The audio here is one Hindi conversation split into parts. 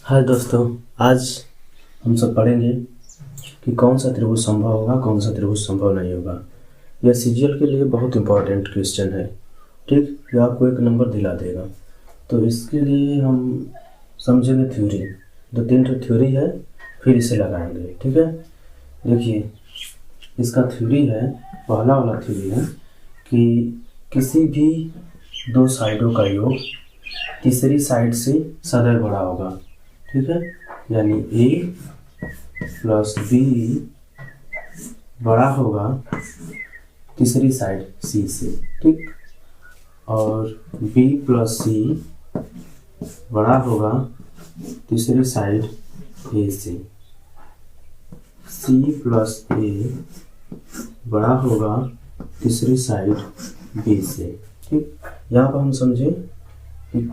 हाय दोस्तों, आज हम सब पढ़ेंगे कि कौन सा त्रिभुज संभव होगा, कौन सा त्रिभुज संभव नहीं होगा। यह सीजीएल के लिए बहुत इंपॉर्टेंट क्वेश्चन है। ठीक, यह आपको एक नंबर दिला देगा। तो इसके लिए हम समझेंगे थ्योरी। 2-3 थ्योरी है, फिर इसे लगाएंगे। ठीक है, देखिए इसका थ्योरी है, पहला वाला थ्योरी है कि किसी भी दो साइडों का योग तीसरी साइड से सदैव बड़ा होगा। ठीक है, यानी a प्लस b बड़ा होगा तीसरी साइड c से। ठीक, और b प्लस c बड़ा होगा तीसरी साइड a से। c प्लस a बड़ा होगा तीसरी साइड b से। ठीक, यहाँ पर हम समझे कि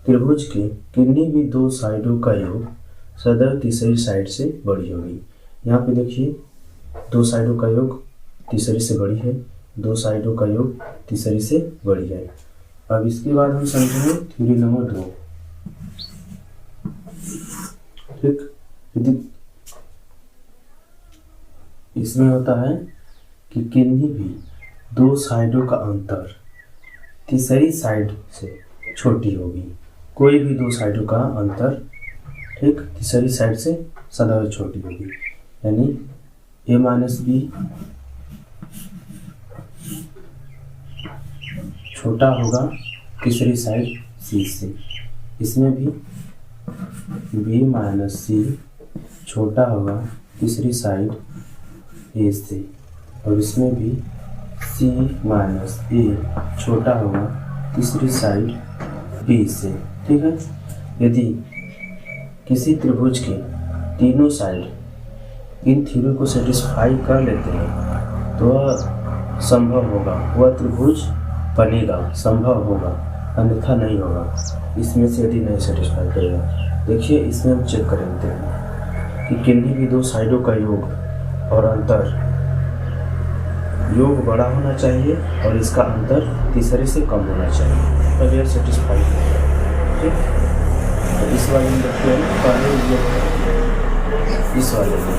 त्रिभुज के किन्हीं भी दो साइडों का योग सदैव तीसरी साइड से बड़ी होगी। यहाँ पे देखिए, दो साइडों का योग तीसरी से बड़ी है, दो साइडों का योग तीसरी से बड़ी है। अब इसके बाद हम समझेंगे थ्योरी नंबर 2। ठीक, यदि इसमें होता है कि किन्हीं भी दो साइडों का अंतर तीसरी साइड से छोटी होगी। कोई भी दो साइडों का अंतर, ठीक, तीसरी साइड से सदैव छोटी होगी। यानी a माइनस बी छोटा होगा तीसरी साइड c से। इसमें भी b माइनस सी छोटा होगा तीसरी साइड a से, और इसमें भी c माइनस a छोटा होगा तीसरी साइड b से। ठीक है, यदि किसी त्रिभुज के तीनों साइड इन थ्योरी को सेटिस्फाई कर लेते हैं तो वह संभव होगा, वह त्रिभुज बनेगा, संभव होगा, अन्यथा नहीं होगा। इसमें से यदि नहीं सेटिस्फाई करेगा, देखिए इसमें हम चेक करेंगे कि किन्हीं भी दो साइडों का योग और अंतर, योग बड़ा होना चाहिए और इसका अंतर तीसरे से कम होना चाहिए, तब यह सेटिस्फाई होगा। ठीक, तो इस वाले में देखते हैं, पहले इस वाले में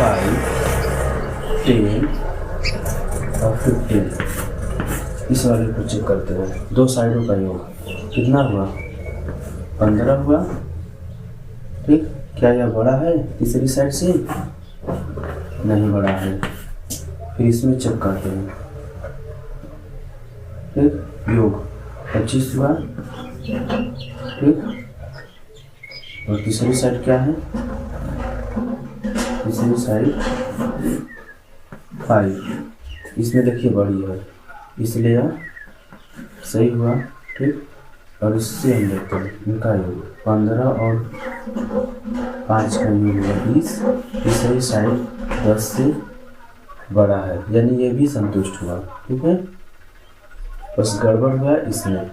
5, 10 और 15, इस वाले को चेक करते हैं। दो साइडों का योग कितना हुआ? 15 हुआ। ठीक, क्या यह बड़ा है तीसरी साइड से? नहीं बड़ा है। फिर इसमें चेक करते हैं। ठीक, योग 25 हुआ। ठीक, और तीसरी साइड क्या है? तीसरी साइड 5, इसमें देखिए बड़ी है, इसलिए सही हुआ। ठीक, और इससे हम देखते हैं इनका योग 15 और 5 का योग हुआ 20, तीसरी साइड 10 से बड़ा है, यानी ये भी संतुष्ट हुआ। ठीक है, बस गड़बड़ हुआ इसमें।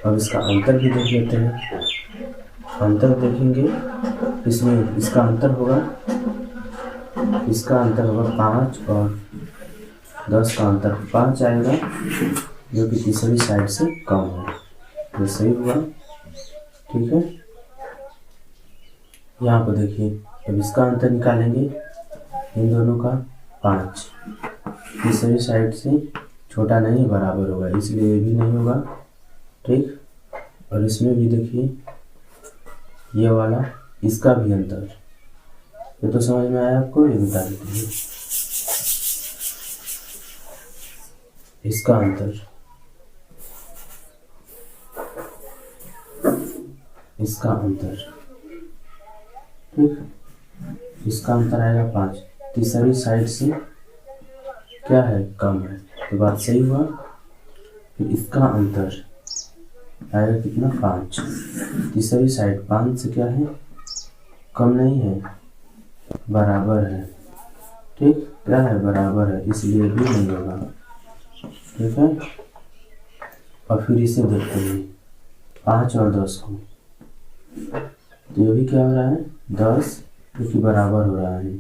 अब इसका अंतर भी देख लेते हैं। अंतर देखेंगे, इसमें इसका अंतर होगा, इसका अंतर होगा 5 और 10 का अंतर 5 आएगा, जो कि तीसरी साइड से कम है। ये सही हुआ। ठीक है, यहाँ पर देखिए, अब इसका अंतर निकालेंगे इन दोनों का 5, तीसरी साइड से छोटा नहीं, बराबर होगा, इसलिए ये भी नहीं होगा। ठीक, और इसमें भी देखिए ये वाला, इसका भी अंतर, ये तो समझ में आया आपको, ये बता देते हैं। इसका अंतर, इसका अंतर, ठीक, इसका अंतर आएगा 5, तीसरी साइड से क्या है? कम है, तो बात सही हुआ। फिर इसका अंतर आएगा कितना? 5, तीसरी साइड 5 से क्या है? कम नहीं है, बराबर है। ठीक, क्या है? बराबर है, इसलिए भी नहीं होगा। ठीक है, और फिर इसे देखते हैं 5 और 10 को, तो ये भी क्या हो रहा है? 10, क्योंकि बराबर हो रहा है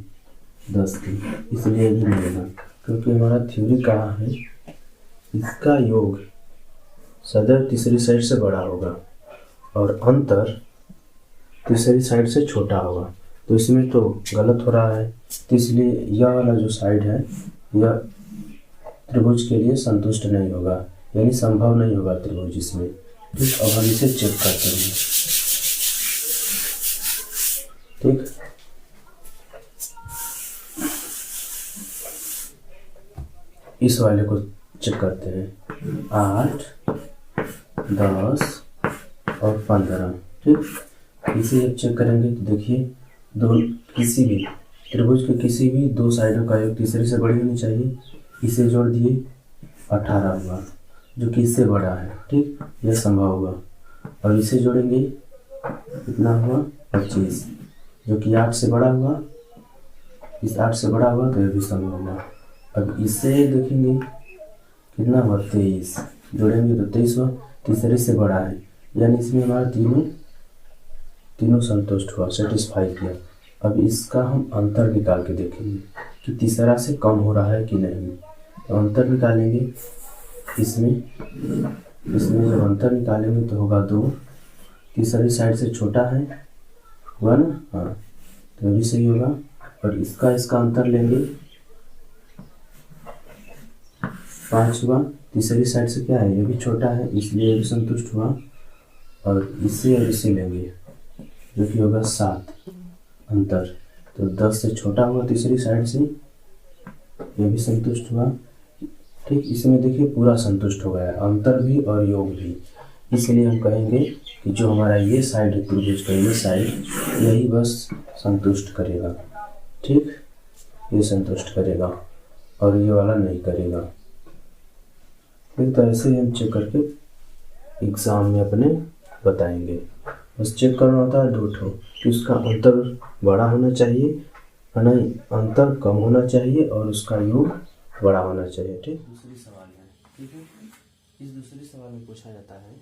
10 के, इसलिए भी नहीं होगा। क्योंकि हमारा थ्योरी कहाँ है? इसका योग सदैव तीसरी साइड से बड़ा होगा और अंतर तीसरी साइड से छोटा होगा। तो इसमें तो गलत हो रहा है, तो इसलिए यह वाला जो साइड है यह त्रिभुज के लिए संतुष्ट नहीं होगा, यानी संभव नहीं होगा त्रिभुज इसमें। ठीक, अब हम इसे चेक करते हैं। ठीक, इस वाले को चेक करते हैं, 8, 10 और 15। ठीक, इसे जब चेक करेंगे तो देखिए दो किसी भी त्रिभुज के किसी भी दो साइडों का योग तीसरे से बड़ी होनी चाहिए। इसे जोड़ दिए 18 हुआ, जो कि इससे बड़ा है। ठीक, यह संभव होगा। और इसे जोड़ेंगे कितना हुआ, 25, जो कि 8 से बड़ा हुआ। इस 8 से बड़ा हुआ तो यह भी संभव होगा। अब इसे देखेंगे कितना हुआ, 23, जोड़ेंगे तो 23 हुआ, तीसरे से बड़ा है, यानी इसमें हमारा तीनों संतुष्ट हुआ, सेटिस्फाई किया। अब इसका हम अंतर निकाल के देखेंगे कि तीसरा से कम हो रहा है कि नहीं। तो अंतर निकालेंगे, इसमें जब अंतर निकालेंगे तो होगा 2, तीसरी साइड से छोटा है, हुआ ना। हाँ, तो भी सही होगा। और इसका अंतर लेंगे, 5 हुआ, तीसरी साइड से क्या है, ये भी छोटा है, इसलिए ये भी संतुष्ट हुआ। और इसे लेंगे जो कि होगा 7 अंतर, तो 10 से छोटा हुआ तीसरी साइड से, ये भी संतुष्ट हुआ। ठीक, इसमें देखिए पूरा संतुष्ट हो गया, अंतर भी और योग भी। इसलिए हम कहेंगे कि जो हमारा ये साइड है त्रिभुज का, ये साइड यही बस संतुष्ट करेगा। ठीक, ये संतुष्ट करेगा और ये वाला नहीं करेगा। ठीक, तो ऐसे ही हम चेक करके एग्जाम में अपने बताएंगे। बस चेक करना होता है 2 ठो कि उसका अंतर बड़ा होना चाहिए, नहीं अंतर कम होना चाहिए और उसका योग बड़ा होना चाहिए। ठीक, दूसरी सवाल है। ठीक है, इस दूसरे सवाल में पूछा जाता है,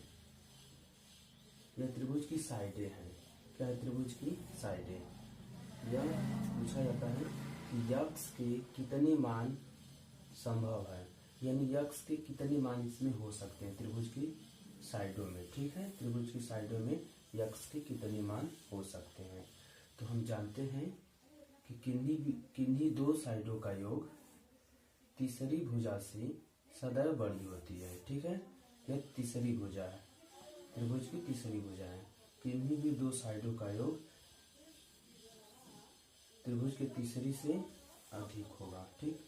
यह त्रिभुज की साइडें हैं। क्या है, त्रिभुज की साइडें। यह पूछा जाता है कि यक्स के कितने मान संभव है, यानी यक्स के कितने मान इसमें हो सकते हैं त्रिभुज की साइडों में। ठीक है, त्रिभुज की साइडों में यक्स के कितने मान हो सकते हैं। तो हम जानते हैं कि किन्हीं दो साइडों का योग तीसरी भुजा से सदैव बड़ी होती है। ठीक है, यह तीसरी भुजा है, त्रिभुज की तीसरी भुजा है। किन्हीं भी दो साइडों का योग त्रिभुज के तीसरी से अधिक होगा। ठीक,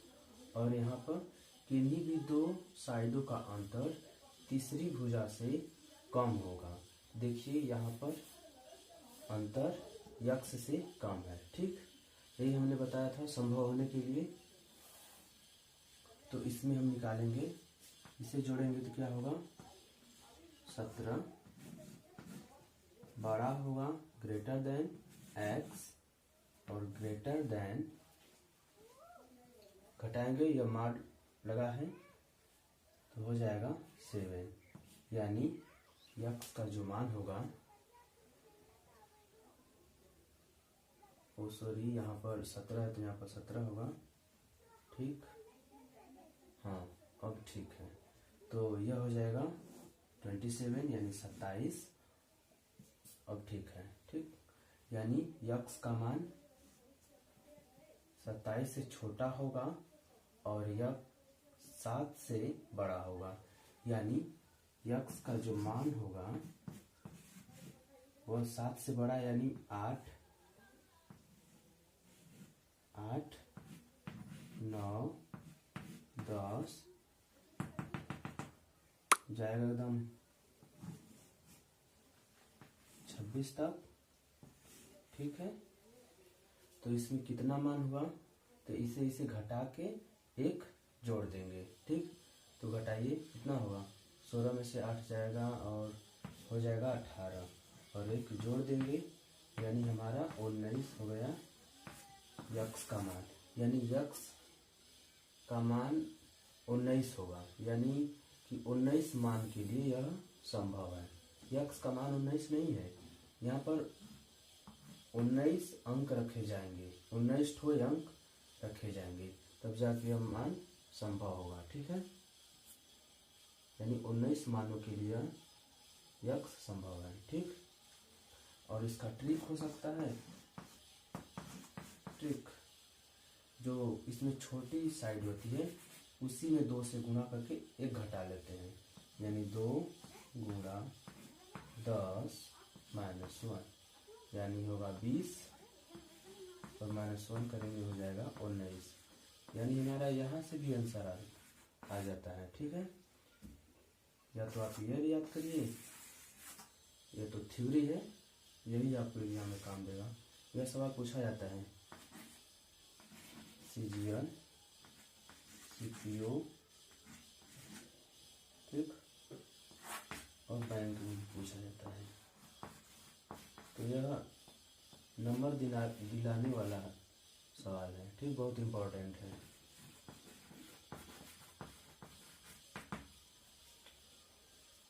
और यहाँ पर किन्हीं भी दो साइडों का अंतर तीसरी भुजा से कम होगा। देखिए यहाँ पर अंतर यक्स से कम है। ठीक, यही हमने बताया था संभव होने के लिए। तो इसमें हम निकालेंगे, इसे जोड़ेंगे तो क्या होगा, 17 बड़ा होगा ग्रेटर देन एक्स और ग्रेटर देन, घटाएंगे, यह मार लगा है तो हो जाएगा 7, यानी यक्स का जो मान होगा, ओ सॉरी यहाँ पर 17 है तो यहाँ पर 17 होगा। ठीक, हाँ अब ठीक है, तो यह हो जाएगा 27 यानी 27। अब ठीक है। ठीक, यानी यक्स का मान 27 से छोटा होगा और यह 7 से बड़ा होगा, यानी यक्स का जो मान होगा वह 7 से बड़ा, यानी 8, 9, 10 जाएगा एकदम 26 तक। ठीक है, तो इसमें कितना मान हुआ, तो इसे घटा के एक जोड़ देंगे। ठीक, तो घटाइए कितना होगा, 16 में से 8 जाएगा और हो जाएगा 18, और एक जोड़ देंगे यानी हमारा 19 हो गया यक्स का मान। यानी यक्स का मान 19 होगा, यानी कि 19 मान के लिए यह संभव है। यक्स का मान 19 नहीं है, यहाँ पर 19 अंक रखे जाएंगे, 19 ठो अंक रखे जाएंगे, तब जाके यह मान संभव होगा। ठीक है, यानी 19 मानों के लिए x संभव है। ठीक, और इसका ट्रिक हो सकता है, ट्रिक जो इसमें छोटी साइड होती है उसी में 2 से गुणा करके 1 घटा लेते हैं, यानी 2 गुणा 10 माइनस 1, यानी होगा 20 और माइनस 1 करेंगे हो जाएगा 19, यानी हमारा यहाँ से भी आंसर आ जाता है। ठीक है, या तो आप ये याद करिए, ये तो थ्योरी है, यही आपको एग्जाम में काम देगा। यह सवाल पूछा जाता है CGL CPO, ठीक, और बैंक में पूछा जाता है। तो यह नंबर दिलाने वाला सवाल है। ठीक, बहुत इम्पोर्टेंट है।